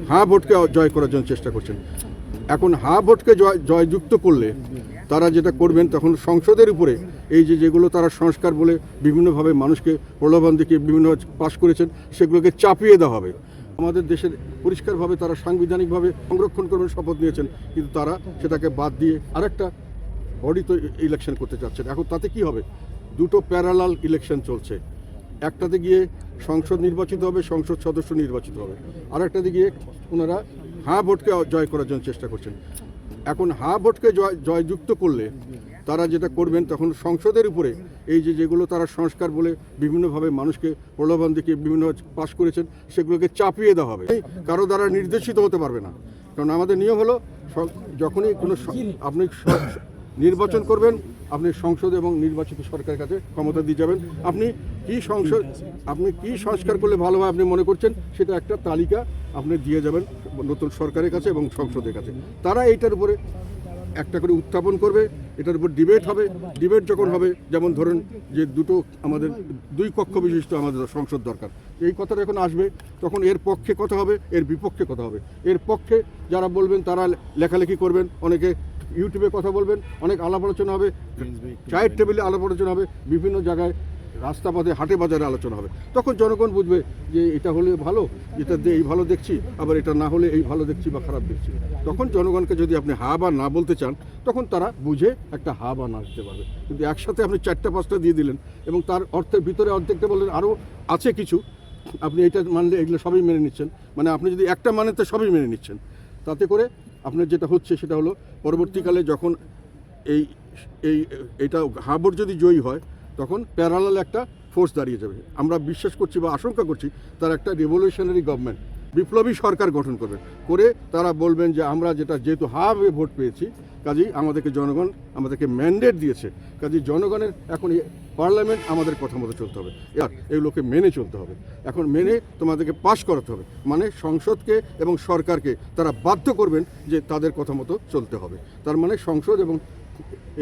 হ্যাঁ ভোটকে জয় করার জন্য চেষ্টা করছেন। এখন হ্যাঁ ভোটকে জয়যুক্ত করলে তারা যেটা করবেন, তখন সংসদের উপরে এই যেগুলো তারা সংস্কার বলে বিভিন্নভাবে মানুষকে প্রলোভন দেখিয়ে বিভিন্ন পাশ করেছেন, সেগুলোকে চাপিয়ে দেওয়া হবে। আমাদের দেশের পরিষ্কারভাবে তারা সাংবিধানিকভাবে সংরক্ষণ করবেন শপথ নিয়েছেন, কিন্তু তারা সেটাকে বাদ দিয়ে আরেকটা বডি তো ইলেকশন করতে চাচ্ছেন। এখন তাতে কি হবে? দুটো প্যারালাল ইলেকশন চলছে। একটাতে গিয়ে সংসদ নির্বাচিত হবে, সংসদ সদস্য নির্বাচিত হবে, আর একটাতে গিয়ে ওনারা হ্যাঁ ভোটকে জয় করার জন্য চেষ্টা করছেন। এখন হ্যাঁ ভোটকে জয়যুক্ত করলে তারা যেটা করবেন, তখন সংসদের উপরে এই যেগুলো তারা সংস্কার বলে বিভিন্নভাবে মানুষকে প্রলোভন দেখিয়ে বিভিন্ন পাশ করেছেন, সেগুলোকে চাপিয়ে দেওয়া হবে। কারো দ্বারা নির্দেশিত হতে পারবে না। কারণ আমাদের নিয়ম হলো, যখনই কোনো আপনি নির্বাচন করবেন, আপনি সংসদ এবং নির্বাচিত সরকারের কাছে ক্ষমতা দিয়ে যাবেন। আপনি কি সংস্কার করলে ভালো হয় আপনি মনে করছেন, সেটা একটা তালিকা আপনি দিয়ে যাবেন নতুন সরকারের কাছে এবং সংসদের কাছে। তারা এইটার উপরে একটা করে উত্থাপন করবে, এটার উপর ডিবেট হবে। ডিবেট যখন হবে, যেমন ধরুন যে আমাদের দুই কক্ষ বিশিষ্ট আমাদের সংসদ দরকার, এই কথাটা যখন আসবে, তখন এর পক্ষে কথা হবে, এর বিপক্ষে কথা হবে। এর পক্ষে যারা বলবেন তারা লেখালেখি করবেন, অনেকে ইউটিউবে কথা বলবেন, অনেক আলাপ আলোচনা হবে, চায়ের টেবিলে আলাপ আলোচনা হবে, বিভিন্ন জায়গায় রাস্তা পথে হাটে বাজারে আলোচনা হবে। তখন জনগণ বুঝবে যে এটা হলে ভালো, এটা দিয়ে এই ভালো দেখছি, আবার এটা না হলে এই ভালো দেখছি বা খারাপ দেখছি। তখন জনগণকে যদি আপনি হা বা না বলতে চান, তখন তারা বুঝে একটা হা বা না দিতে পারবে। কিন্তু একসাথে আপনি 4টা-5টা দিয়ে দিলেন এবং তার অর্থের ভিতরে অর্ধেকটা বললেন আরও আছে কিছু, আপনি এটা মানলে এগুলো সবই মেনে নিচ্ছেন। মানে আপনি যদি একটা মানেন তো সবই মেনে নিচ্ছেন। তাতে করে আপনার যেটা হচ্ছে সেটা হলো, পরবর্তীকালে যখন এইটা হ্যাঁ ভোট যদি জয়ী হয়, তখন প্যারালাল একটা ফোর্স দাঁড়িয়ে যাবে। আমরা বিশ্বাস করছি বা আশঙ্কা করছি, তার একটা রেভলিউশনারি গভর্নমেন্ট, বিপ্লবী সরকার গঠন করবেন, করে তারা বলবেন যে আমরা যেহেতু হাফে ভোট পেয়েছি, কাজেই জনগণ আমাদেরকে ম্যান্ডেট দিয়েছে, কাজেই জনগণের এখন পার্লামেন্ট আমাদের কথা মতো চলতে হবে, আর এগুলোকে মেনে চলতে হবে। এখন মেনে তোমাদেরকে পাশ করাতে হবে, মানে সংসদকে এবং সরকারকে তারা বাধ্য করবেন যে তাদের কথা মতো চলতে হবে। তার মানে সংসদ এবং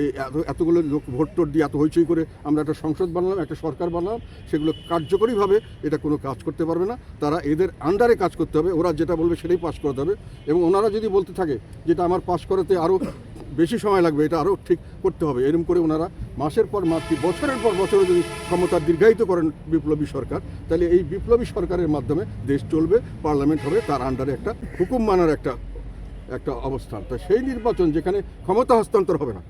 এই এতগুলো লোক ভোট টোট দিয়ে এত হইচই করে আমরা একটা সংসদ বানালাম, একটা সরকার বানালাম, সেগুলো কার্যকরীভাবে এটা কোনো কাজ করতে পারবে না। তারা এদের আন্ডারে কাজ করতে হবে, ওরা যেটা বলবে সেটাই পাস করাতে হবে। এবং ওনারা যদি বলতে থাকে যেটা আমার পাস করাতে আরও বেশি সময় লাগবে, এটা আরও ঠিক করতে হবে, এরকম করে ওনারা মাসের পর মাস, বছরের পর বছরে যদি ক্ষমতা দীর্ঘায়িত করেন বিপ্লবী সরকার, তাহলে এই বিপ্লবী সরকারের মাধ্যমে দেশ চলবে, পার্লামেন্ট হবে, তার আন্ডারে একটা হুকুম মানার একটা অবস্থান। তা সেই নির্বাচন যেখানে ক্ষমতা হস্তান্তর হবে না।